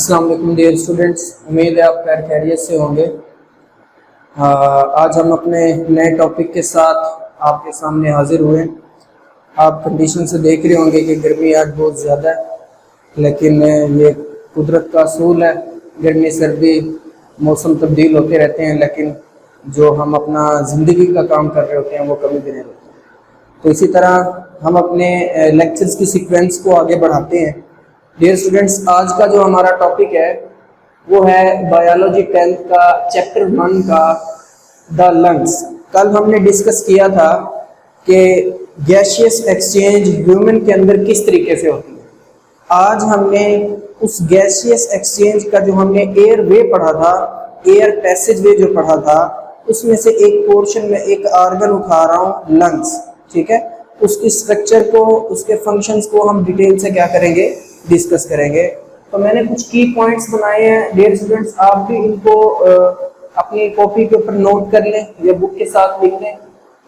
अस्सलाम वालेकुम dear students, उम्मीद है आप खैर खैरियत से होंगे। आज हम अपने नए टॉपिक के साथ आपके सामने हाजिर हुए। आप कंडीशन से देख रहे होंगे कि गर्मी आज बहुत ज़्यादा है, लेकिन ये कुदरत का असूल है। गर्मी सर्दी मौसम तब्दील होते रहते हैं, लेकिन जो हम अपना ज़िंदगी का काम कर रहे होते हैं वो कभी भी नहीं होते। तो इसी तरह हम अपने लेक्चर्स की सीक्वेंस को आगे बढ़ाते हैं। डियर स्टूडेंट्स, आज का जो हमारा टॉपिक है वो है बायोलॉजी 10th का चैप्टर 1 का द लंग्स। कल हमने डिस्कस किया था कि गैसियस एक्सचेंज ह्यूमन के अंदर किस तरीके से होती है। आज हमने उस गैसियस एक्सचेंज का जो हमने एयर वे पढ़ा था, एयर पैसेज वे जो पढ़ा था, उसमें से एक पोर्शन में एक आर्गन उठा रहा हूँ, लंग्स। ठीक है, उसकी स्ट्रक्चर को, उसके फंक्शंस को हम डिटेल से क्या करेंगे, डिस्कस करेंगे। तो मैंने कुछ की पॉइंट्स बनाए हैं। डियर स्टूडेंट्स, आप भी इनको अपनी कॉपी के ऊपर नोट कर लें या बुक के साथ लिख लें।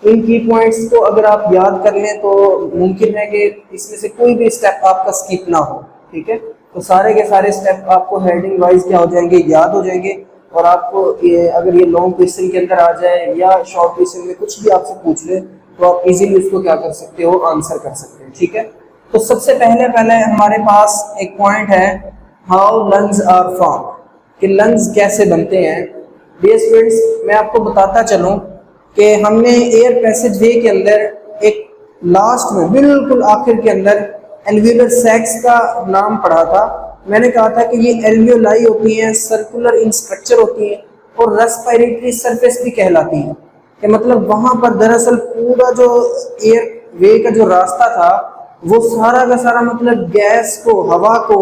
इन की पॉइंट्स को अगर आप याद कर लें तो मुमकिन है कि इसमें से कोई भी स्टेप आपका स्किप ना हो। ठीक है, तो सारे के सारे स्टेप आपको हेडिंग वाइज क्या हो जाएंगे, याद हो जाएंगे। और आपको अगर ये लॉन्ग क्वेश्चन के अंदर आ जाए या शॉर्ट क्वेश्चन में कुछ भी आपसे पूछ ले तो आप इजीली उसको क्या कर सकते हो, आंसर कर सकते हैं। ठीक है, तो सबसे पहले हमारे पास एक पॉइंट है, हाउ लंग्स आर फॉर्म, कि लंग्स कैसे बनते हैं। डियर स्टूडेंट्स, मैं आपको बताता चलूं कि हमने एयर पैसेज वे के अंदर एक लास्ट में बिल्कुल आखिर के अंदर एल्वियोलर सैक्स का नाम पढ़ा था। मैंने कहा था कि ये एल्वियोलाई होती हैं, सर्कुलर इन स्ट्रक्चर होती हैं और रेस्पिरेटरी सरफेस भी कहलाती हैं। कि मतलब वहां पर दरअसल पूरा जो एयर वे का जो रास्ता था वो सारा का सारा मतलब गैस को, हवा को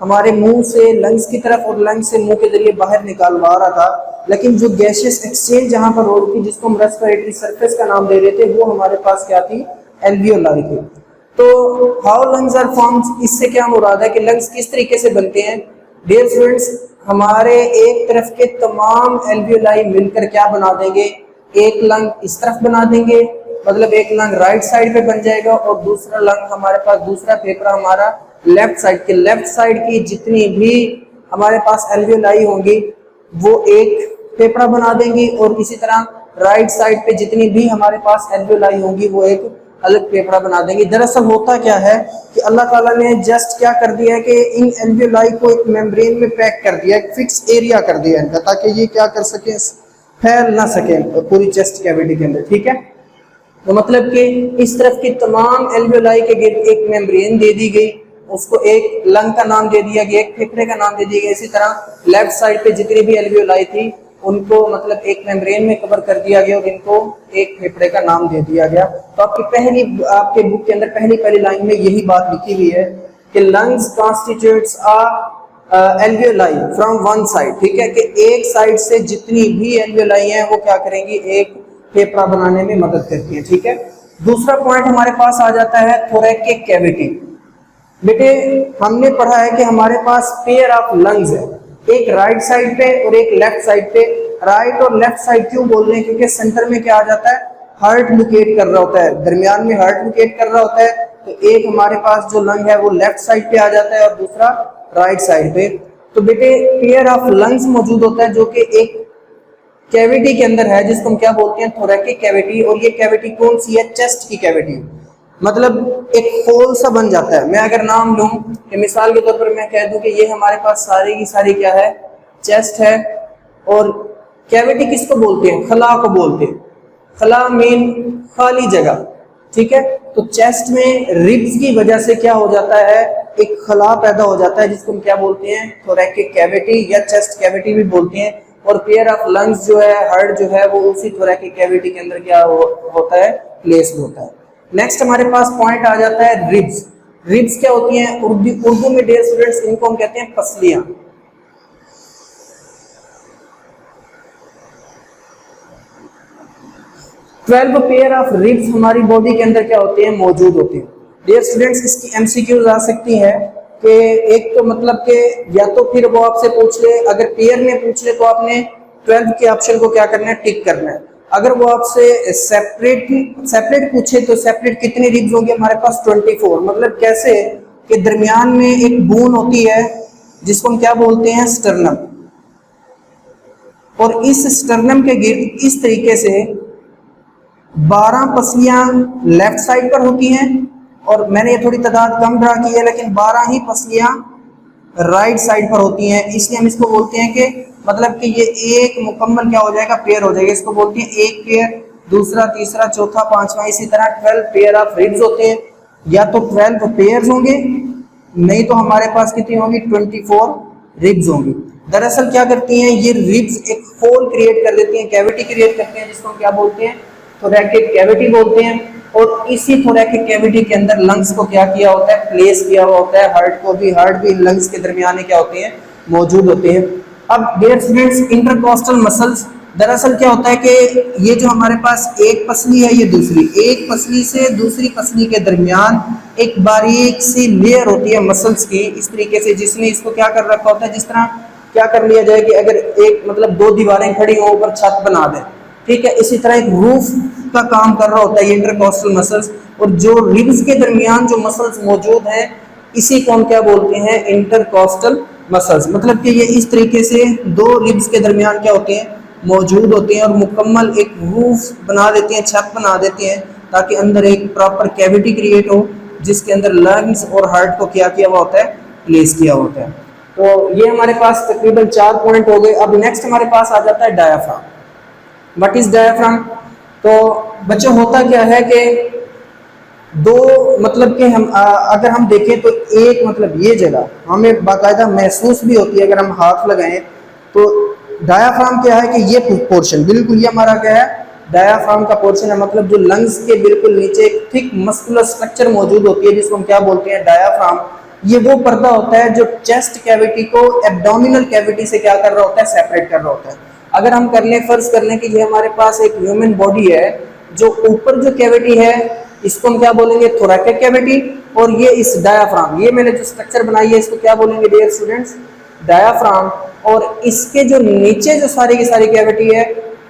हमारे मुंह से लंग्स की तरफ और लंग्स से मुंह के जरिए बाहर निकालवा रहा था। लेकिन जो गैसियस एक्सचेंज जहां पर हो रही थी, जिसको हम रेस्पिरेटरी सरफेस का नाम दे रहे थे, वो हमारे पास क्या थी, एल्वियोलाई थी। तो हाउ लंग्स आर फॉर्म्ड, इससे क्या मुराद है कि लंग्स किस तरीके से बनते हैं। डियर स्टूडेंट्स, हमारे एक तरफ के तमाम एल्वियोलाई मिलकर क्या बना देंगे, एक लंग इस तरफ बना देंगे, मतलब एक लंग राइट साइड पे बन जाएगा और दूसरा लंग हमारे पास, दूसरा फेफड़ा हमारा लेफ्ट साइड के, लेफ्ट साइड की जितनी भी हमारे पास एल्वियोलाई होंगी वो एक फेफड़ा बना देंगी, और इसी तरह राइट साइड पे जितनी भी हमारे पास एल्वियोलाई होंगी वो एक अलग फेफड़ा बना देंगी। दरअसल होता क्या है कि अल्लाह ताला ने जस्ट क्या कर दिया है कि इन एल्वियोलाई को एक मेम्ब्रेन में पैक कर दिया, एक फिक्स एरिया कर दिया इनका, ताकि ये क्या कर सके, फैल ना सके पूरी चेस्ट कैविटी के अंदर। ठीक है, तो मतलब कि इस तरफ की तमाम एल्वियोलाई के गिर्द एक मेम्ब्रेन दे दी गई, उसको एक लंग का नाम दे दिया गया, एक फेफड़े का नाम दे दिया गया। इसी तरह लेफ्ट साइड पे जितनी भी एल्वियोलाई थी उनको मतलब एक मेम्ब्रेन में कवर कर दिया गया और इनको एक फेफड़े का नाम दे दिया गया। तो आपके बुक के अंदर पहली लाइन में यही बात लिखी हुई है कि lungs constitutes alveoli from one side. ठीक है, कि एक साइड से जितनी भी एल्वियोलाई हैं वो क्या करेंगी, एक फेफड़ा बनाने में मदद करती है। ठीक है, दूसरा पॉइंट हमारे पास आ जाता है थोरैकिक कैविटी। बेटे, हमने पढ़ा है कि हमारे पास पेयर ऑफ लंग्स है, एक राइट साइड पे और एक लेफ्ट साइड पे। राइट और लेफ्ट साइड क्यों बोल रहे हैं, क्योंकि सेंटर में क्या आ जाता है, हार्ट लोकेट कर रहा होता है, दरमियान में हार्ट लोकेट कर रहा होता है। तो एक हमारे पास जो लंग है वो लेफ्ट साइड पे आ जाता है और दूसरा राइट साइड पे। तो बेटे, पेयर ऑफ लंग्स मौजूद होता है जो कि एक कैविटी के अंदर है, जिसको हम क्या बोलते हैं, थोरैकिक कैविटी। और ये कैविटी कौन सी है, चेस्ट की कैविटी, मतलब एक होल सा बन जाता है। मैं अगर नाम लूं कि मिसाल के तौर पर मैं कह दूं कि ये हमारे पास सारी की सारी क्या है, चेस्ट है। और कैविटी किसको बोलते हैं, खला को बोलते हैं। खला मीन खाली जगह। ठीक है, तो चेस्ट में रिब्स की वजह से क्या हो जाता है, एक खला पैदा हो जाता है, जिसको हम क्या बोलते हैं, थोरैकिक कैविटी या चेस्ट कैविटी भी बोलते हैं। और पेयर ऑफ लंग्स जो है, हार्ट जो है, वो उसी थोरैकिक कैविटी के अंदर क्या होता है, प्लेस होता है। नेक्स्ट हमारे पास पॉइंट आ जाता है रिब्स। रिब्स क्या होती हैं, उर्दू में डियर स्टूडेंट्स इनको हम कहते हैं पसलियां। ट्वेल्व पेयर ऑफ रिब्स हमारी बॉडी के अंदर क्या होते हैं, मौजूद होते हैं। डियर स्टूडेंट्स, इसकी एमसीक्यूज आ सकती है कि एक तो मतलब कि या तो फिर वो आपसे पूछ ले, अगर पेयर में पूछ ले तो आपने 12 के ऑप्शन को क्या करना है, टिक करना है। अगर वो आपसे सेपरेट पूछे तो सेपरेट कितनी रिब्स होंगे हमारे पास, 24। मतलब कैसे कि दरमियान में एक बून होती है जिसको हम क्या बोलते हैं, स्टर्नम। और इस स्टर्नम के गिर्द इस तरीके से 12 पसलियां लेफ्ट साइड पर होती हैं, और मैंने ये थोड़ी तादाद कम ड्रा की है, लेकिन 12 ही पसलियां राइट साइड पर होती हैं। इसलिए हम इसको बोलते हैं कि मतलब कि ये एक मुकम्मल क्या हो जाएगा, पेयर हो जाएगा। इसको बोलते हैं एक पेयर, दूसरा, तीसरा, चौथा, पांचवा, इसी तरह 12 पेयर ऑफ रिब्स होते हैं। या तो 12 पेयर्स होंगे, नहीं तो हमारे पास कितनी होंगी, 24 रिब्स होंगी। दरअसल क्या करती हैं ये रिब्स, एक होल क्रिएट कर देती हैं, कैविटी क्रिएट करते हैं, जिसको हम क्या बोलते हैं, थोरैकिक कैविटी बोलते हैं। और इसी थोरैकिक कैविटी के अंदर लंग्स को क्या किया होता है, प्लेस किया हुआ होता है। हार्ट भी लंग्स के दरमियान क्या होते हैं, मौजूद होते हैं। अब डियर स्टूडेंट्स, इंटरकॉस्टल मसल्स, दरअसल क्या होता है कि ये जो हमारे पास एक पसली है, ये दूसरी, एक पसली से दूसरी पसली के दरमियान एक बारीक सी लेयर होती है मसल्स की, इस तरीके से, जिसने इसको क्या कर रखा होता है, जिस तरह क्या कर लिया जाए कि अगर एक मतलब दो दीवारें खड़ी हो, ऊपर छत बना दें, ठीक है, इसी तरह एक रूफ का काम कर रहा होता है ये इंटरकॉस्टल मसल्स। और जो रिब्स के दरमियान जो मसल्स मौजूद हैं, इसी को हम क्या बोलते हैं, इंटरकॉस्टल मसल्स। मतलब कि ये इस तरीके से दो रिब्स के दरमियान क्या होते हैं, मौजूद होते हैं, और मुकम्मल एक रूफ बना देते हैं, छत बना देते हैं, ताकि अंदर एक प्रॉपर कैविटी क्रिएट हो, जिसके अंदर लंग्स और हार्ट को क्या किया हुआ होता है, प्लेस किया होता है। तो ये हमारे पास तकरीबन 4 पॉइंट हो गए। अब नेक्स्ट हमारे पास आ जाता है डायाफ्राम। What is diaphragm? तो बच्चों होता क्या है कि दो मतलब कि हम अगर हम देखें तो एक मतलब ये जगह हमें बाकायदा महसूस भी होती है अगर हम हाथ लगाएं तो। डायाफ्राम क्या है कि ये पोर्शन बिल्कुल ये हमारा क्या है, डायाफ्राम का पोर्शन है। मतलब जो लंग्स के बिल्कुल नीचे एक थिक मस्कुलर स्ट्रक्चर मौजूद होती है, जिसको हम क्या बोलते हैं, डायाफ्राम। ये वो पर्दा होता है जो चेस्ट कैविटी को एब्डोमिनल कैविटी से क्या कर रहा होता है, सेपरेट कर रहा होता है। अगर हम कर लें, फर्ज कर लें कि ये हमारे पास एक ह्यूमन बॉडी है, जो ऊपर जो कैविटी है इसको हम क्या बोलेंगे, थोरैकिक कैविटी, और ये इस डायाफ्राम, ये मैंने जो स्ट्रक्चर बनाई है इसको क्या बोलेंगे डियर स्टूडेंट्स, डायाफ्राम। और इसके जो नीचे जो सारी की सारी कैविटी है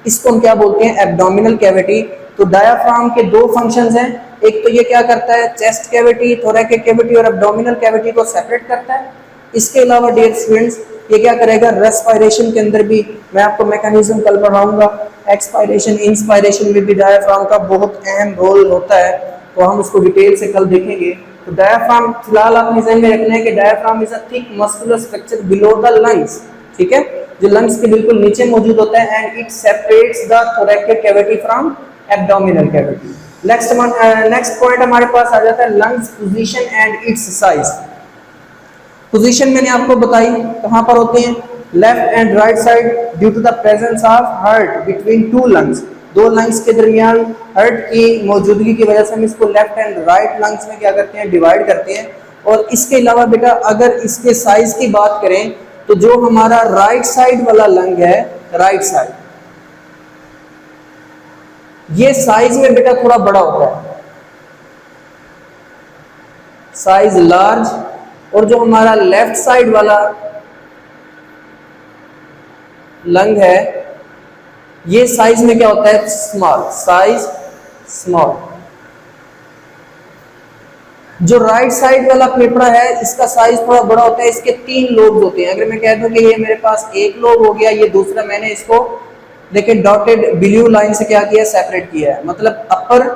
इसको हम क्या बोलते हैं, एब्डोमिनल कैविटी। तो डायाफ्राम के दो फंक्शंस हैं, एक तो ये क्या करता है, चेस्ट कैविटी, थोरैकिक कैविटी और एब्डोमिनल कैविटी को सेपरेट करता है। इसके अलावा डियर स्टूडेंट्स ये क्या करेगा, रेस्पिरेशन के अंदर भी मैं आपको मैकेनिज्म कल पढ़ाऊंगा, एक्सपायरेशन इंस्पायरेशन में भी डायाफ्राम का बहुत अहम रोल होता है, तो हम उसको डिटेल से कल देखेंगे। तो डायाफ्राम फिलहाल आपने ध्यान में रखना है कि diaphragm is a thick muscular structure below the lungs, ठीक है, जो लंग्स के बिल्कुल नीचे मौजूद होता है, and it separates the thoracic cavity from abdominal cavity. Next point हमारे पास आ जाता है lungs position and its size. Position मैंने आपको बताई कहां पर होते हैं, left and right side, due to the presence of heart between two lungs, दो लंग्स के दरमियान हार्ट की मौजूदगी की वजह से हम इसको लेफ्ट एंड राइट लंग्स में क्या करते हैं, डिवाइड करते हैं। और इसके अलावा बेटा अगर इसके साइज की बात करें तो जो हमारा राइट साइड वाला लंग है, राइट साइड, ये साइज में बेटा थोड़ा बड़ा होता है, साइज लार्ज। और जो हमारा लेफ्ट साइड वाला लंग है ये साइज में क्या होता है, स्मॉल, साइज स्मॉल। जो राइट साइड वाला फेफड़ा है इसका साइज थोड़ा बड़ा होता है, इसके 3 लोब्स होते हैं। अगर मैं कह दूं कि ये मेरे पास एक लोब हो गया, ये दूसरा, मैंने इसको देखिए डॉटेड ब्लू लाइन से क्या किया, सेपरेट किया है। मतलब upper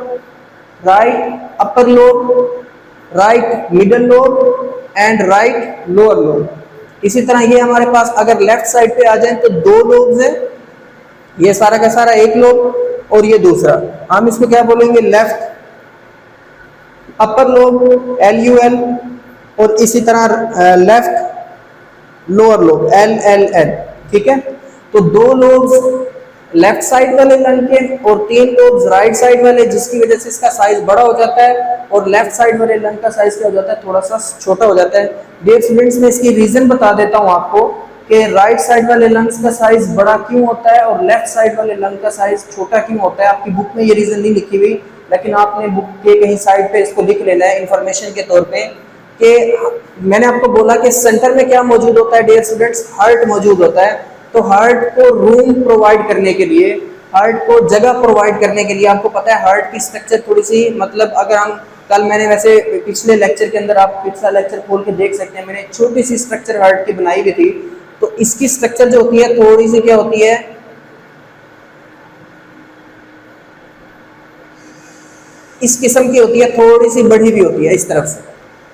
right upper lobe, right middle lobe and right lower lobe. इसी तरह ये हमारे पास अगर लेफ्ट साइड पे आ जाए तो 2 लोब्स है, ये सारा का सारा एक लोब और ये दूसरा, हम इसको क्या बोलेंगे, लेफ्ट अपर लोब LUL, और इसी तरह लेफ्ट लोअर लोब LLN, ठीक है। तो 2 लोब्स लेफ्ट साइड वाले लंग के और 3 लोब्स राइट साइड वाले, जिसकी वजह से इसका साइज बड़ा हो जाता है और लेफ्ट साइड वाले लंग का साइज क्या हो जाता है, थोड़ा सा छोटा हो जाता है। डियर स्टूडेंट्स मैं इसकी रीजन बता देता हूं आपको कि राइट साइड वाले लंग्स का साइज बड़ा क्यों होता है और लेफ्ट साइड वाले लंग का साइज छोटा क्यों होता है। आपकी बुक में ये रीजन नहीं लिखी हुई, लेकिन आपने बुक के कहीं साइड पे इसको लिख लेना है इंफॉर्मेशन के तौर पे। कि मैंने आपको बोला कि सेंटर में क्या मौजूद होता है डियर स्टूडेंट्स, हार्ट मौजूद होता है। तो हार्ट को रूम प्रोवाइड करने के लिए, हार्ट को जगह प्रोवाइड करने के लिए, आपको पता है हार्ट की स्ट्रक्चर थोड़ी सी मतलब अगर हम कल मैंने वैसे पिछले लेक्चर के अंदर, आप पिछला लेक्चर खोल के देख सकते हैं, मैंने एक छोटी सी स्ट्रक्चर हार्ट की बनाई हुई थी। तो इसकी स्ट्रक्चर जो होती है थोड़ी सी क्या होती है, इस किस्म की होती है, थोड़ी सी बढ़ी हुई होती है इस तरफ से।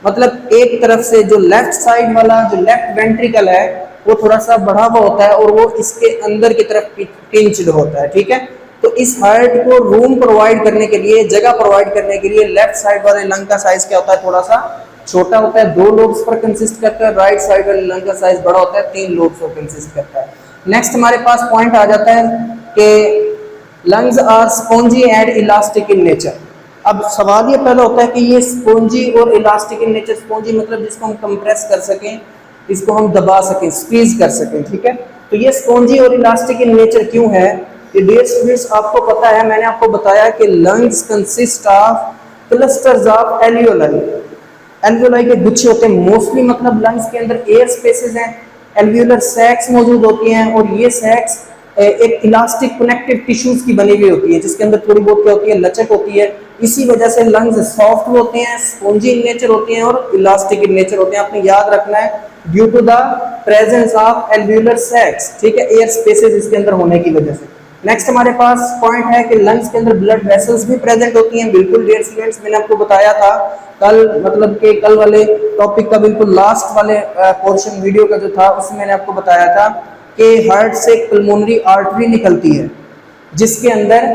मतलब एक तरफ से जो लेफ्ट साइड वाला जो लेफ्ट वेंट्रिकल है वो थोड़ा सा बढ़ा हुआ होता है और वो इसके अंदर की तरफ पिंच्ड होता है, ठीक है। तो इस हार्ट को रूम प्रोवाइड करने के लिए, जगह प्रोवाइड करने के लिए लेफ्ट साइड वाले लंग का साइज क्या होता है, थोड़ा सा छोटा होता है, 2 लोब्स पर कंसिस्ट करता है। राइट साइड वाले लंग का साइज बड़ा होता है, 3 लोब्स पर कंसिस्ट करता है। नेक्स्ट हमारे पास पॉइंट आ जाता है कि lungs are spongy and elastic in nature. अब सवाल ये पैदा होता है कि ये स्पॉन्जी और इलास्टिक इन नेचर, स्पॉन्जी मतलब जिसको हम कंप्रेस कर सकें, इसको हम दबा सकें, स्क्वीज कर सकें, ठीक है। तो ये स्पॉन्जी और इलास्टिक इन नेचर क्यों है? ये डियर स्टूडेंट्स आपको पता है, मैंने आपको बताया कि lungs consist of clusters of alveoli. Alveoli के गुच्छे होते हैं मोस्टली, मतलब लंग्स के अंदर एयर स्पेसेस हैं, एल्वियोलर सैक्स मौजूद होती हैं और ये सैक्स एक इलास्टिक कनेक्टिव टिश्यूज की बनी हुई होती है, जिसके अंदर थोड़ी बहुत क्या होती है, लचक होती है। इसी वजह से लंग्स सॉफ्ट होते हैं, स्पॉन्जी इन नेचर होते हैं और इलास्टिक इन नेचर होते हैं। आपने याद रखना है, due to the presence of alveolar sacs, ठीक है, एयर स्पेसेस इसके अंदर होने की वजह से। नेक्स्ट हमारे पास पॉइंट है कि लंग्स के अंदर ब्लड वेसल्स भी प्रेजेंट होती हैं। बिल्कुल डियर स्टूडेंट्स, मैंने आपको बताया था कल, मतलब कि कल वाले टॉपिक का बिल्कुल लास्ट वाले पोर्शन वीडियो का जो था, उसमें मैंने आपको बताया था कि हार्ट से पल्मोनरी आर्टरी निकलती है जिसके अंदर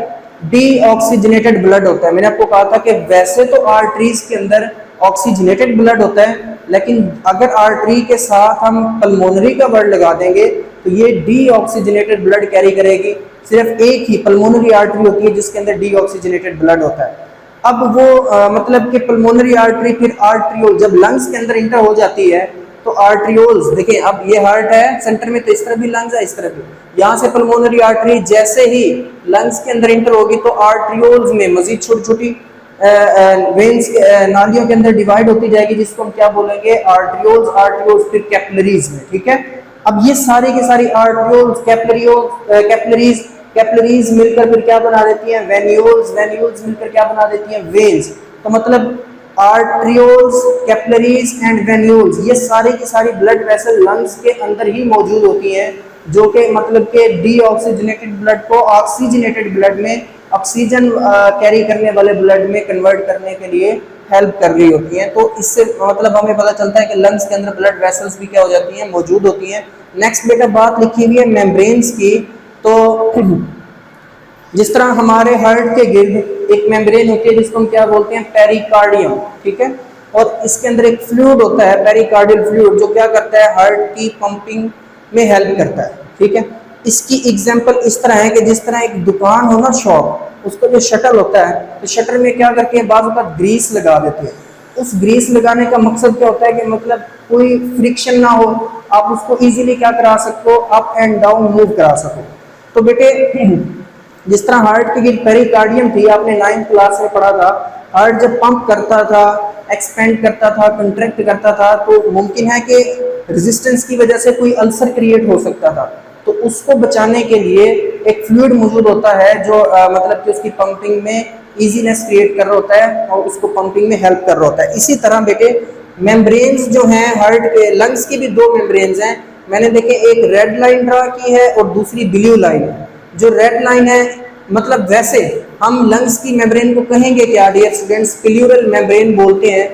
डीऑक्सीजनेटेड ब्लड होता है। मैंने आपको कहा था कि वैसे तो आर्टरीज के अंदर ऑक्सीजनेटेड ब्लड होता है, लेकिन अगर आर्टरी के साथ हम पल्मोनरी का वर्ड लगा देंगे तो ये डीऑक्सीजनेटेड ब्लड कैरी करेगी। सिर्फ एक ही पल्मोनरी आर्टरी होती है जिसके अंदर डीऑक्सीजनेटेड ब्लड होता है। अब वो मतलब कि पल्मोनरी आर्टरी फिर आर्ट्रियोल जब लंग्स के अंदर इंटर हो जाती है तो आर्ट्रियोल्स, देखिए अब ये हार्ट है सेंटर में, तो इस तरह भी लंग्स है, इस तरह भी, यहाँ से पल्मोनरी आर्टरी जैसे ही लंग्स के अंदर इंटर होगी तो आर्ट्रियोल्स में मजीद छोटी छोटी वेन्स नालियों के अंदर डिवाइड होती जाएगी, जिसको हम क्या बोलेंगे, आर्ट्रियोल्स। आर्ट्रियोल्स फिर कैपिलरीज में, ठीक है। अब ये सारी की सारी आर्ट्रियोल्स, कैपिलरीज, कैपिलरीज मिलकर फिर क्या बना देती हैं, वेन्यूल्स, वेन्यूल्स मिलकर क्या बना देती हैं, वेन्स। तो मतलब आर्ट्रियोल्स, कैपिलरीज एंड वेन्यूल्स, ये सारी की सारी ब्लड वेसल लंग्स के अंदर ही मौजूद होती हैं, जो कि मतलब के डीऑक्सीजनेटेड ब्लड को ऑक्सीजनेटेड ब्लड में, ऑक्सीजन कैरी करने वाले ब्लड में कन्वर्ट करने के लिए हेल्प कर रही होती हैं। तो इससे मतलब हमें पता चलता है कि लंग्स के अंदर ब्लड वेसल्स भी क्या हो जाती हैं, मौजूद होती हैं। नेक्स्ट बेटा बात लिखी हुई है मेम्ब्रेन्स की। तो जिस तरह हमारे हार्ट के गिर्द एक मेम्ब्रेन होती है जिसको हम क्या बोलते हैं, पेरिकार्डियम, ठीक है, और इसके अंदर एक फ्लूइड होता है, पेरिकार्डियल फ्लूइड, जो क्या करता है, हार्ट की पंपिंग में हेल्प करता है, ठीक है। इसकी एग्जांपल इस तरह है कि जिस तरह एक दुकान हो ना, शॉप, उसका जो शटर होता है, तो शटर में क्या करके हैं, बाजू का ग्रीस लगा देते हैं। उस ग्रीस लगाने का मकसद क्या होता है कि मतलब कोई फ्रिक्शन ना हो, आप उसको इजीली क्या करा सको, अप एंड डाउन मूव करा सको। तो बेटे जिस तरह हार्ट की पेरिकार्डियम थी, आपने 9th क्लास में पढ़ा था, हार्ट जब पंप करता था, एक्सपेंड करता था, कंट्रैक्ट करता था, तो मुमकिन है कि रेजिस्टेंस की वजह से कोई अल्सर क्रिएट हो सकता था। तो उसको बचाने के लिए एक फ्लूइड मौजूद होता है जो मतलब कि उसकी पंपिंग में इजीनेस क्रिएट कर रहा होता है और उसको पंपिंग में हेल्प कर रहा होता है। इसी तरह बेटे मेम्ब्रेन्स जो हैं हार्ट के, लंग्स की भी 2 मेम्ब्रेन्स हैं। मैंने देखे एक रेड लाइन ड्रा की है और दूसरी ब्लू लाइन है। जो रेड लाइन है मतलब वैसे हम लंग्स की मेम्ब्रेन को कहेंगे क्या डियर स्टूडेंट्स, प्लूरल मेम्ब्रेन बोलते हैं,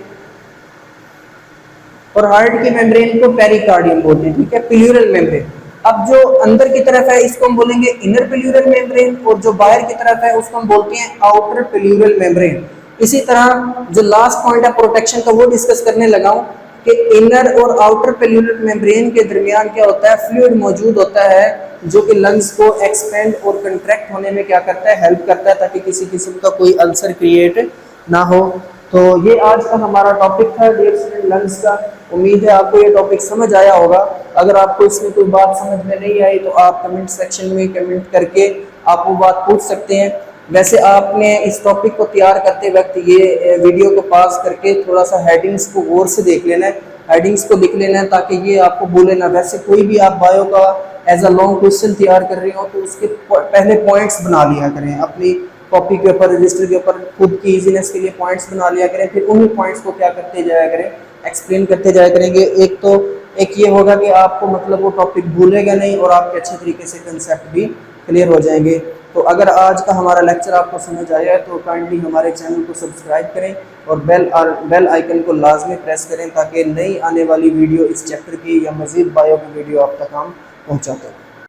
और हार्ट की मेम्ब्रेन को पेरिकार्डियम बोलते हैं, ठीक है, प्लूरल मेम्ब्रेन। अब जो अंदर की तरफ है इसको हम बोलेंगे इनर प्लूरल मेम्ब्रेन, और जो बाहर की तरफ है उसको हम बोलते हैं आउटर प्लूरल मेम्ब्रेन। इसी तरह जो लास्ट पॉइंट है प्रोटेक्शन का, वो डिस्कस करने लगा हूं कि इनर और आउटर प्लूरल मेम्ब्रेन के दरमियान क्या होता है, फ्लूइड मौजूद होता है जो कि लंग्स को एक्सपेंड और कंट्रैक्ट होने में क्या करता है, हेल्प करता है, ताकि किसी किस्म का कोई अल्सर क्रिएट ना हो। तो ये आज का हमारा टॉपिक था डियर स्टूडेंट, लंग्स का। उम्मीद है आपको ये टॉपिक समझ आया होगा। अगर आपको इसमें कोई बात समझ में नहीं आई तो आप कमेंट सेक्शन में कमेंट करके आप वो बात पूछ सकते हैं। वैसे आपने इस टॉपिक को तैयार करते वक्त ये वीडियो को पास करके थोड़ा सा हेडिंग्स को गौर से देख लेना है, हेडिंग्स को लिख लेना है, ताकि ये आपको भूले ना। वैसे कोई भी आप बायो का एज अ लॉन्ग क्वेश्चन तैयार कर रहे हो तो उसके पहले पॉइंट्स बना लिया करें, अपनी कॉपी के ऊपर, रजिस्टर के ऊपर खुद की इजीनेस के लिए पॉइंट्स बना लिया करें, फिर उन्हीं पॉइंट्स को क्या करते जाया करें, एक्सप्लेन करते जाया करेंगे। एक ये होगा कि आपको मतलब वो टॉपिक भूलेगा नहीं और आपके अच्छे तरीके से कंसेप्ट भी क्लियर हो जाएंगे। तो अगर आज का हमारा लेक्चर आपको समझ आया है तो काइंडली हमारे चैनल को सब्सक्राइब करें और बेल आइकन को लाजमी प्रेस करें ताकि नई आने वाली वीडियो इस चैप्टर की या मज़ीद बायो की वीडियो आप तक हम पहुँचाते हैं।